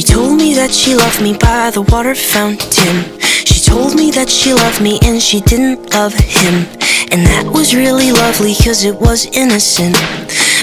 She told me that she loved me by the water fountain. She told me that she loved me and she didn't love him. And that was really lovely cause it was innocent.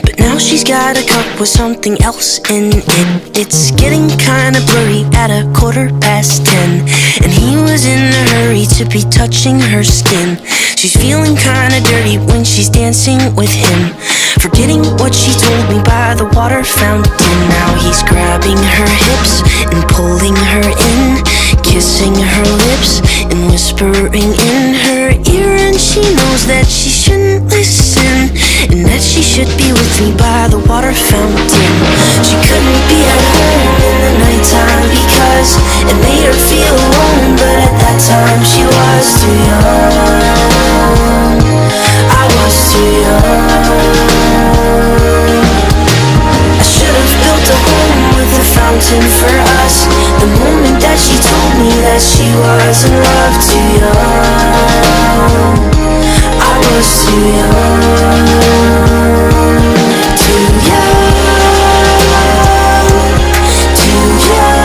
But now she's got a cup with something else in it. It's getting kinda blurry at 10:15. And he was in a hurry to be touching her skin. She's feeling kinda dirty when she's dancing with him, forgetting what she told me by the water fountain. Now he's grabbing her hips and pulling her in, kissing her lips and whispering in her ear. And she knows that she shouldn't listen, and that she should be with me by the water fountain. She couldn't be at home in the nighttime because it made her feel alone. But at that time she was too young. I was too young. I should have built a home with a fountain for us. The moment that she told me that she was in love, too young. I was too young. Too young. Too young.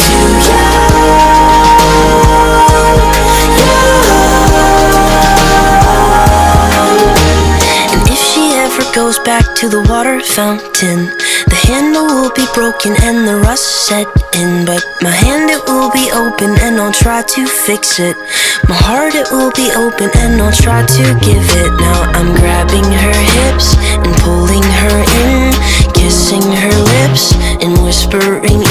Too young. And if she ever goes back to the water fountain, the handle will be broken and the rust set in. But my hand, it will be open and I'll try to fix it. My heart, it will be open and I'll try to give it. Now I'm grabbing her hips and pulling her in, kissing her lips and whispering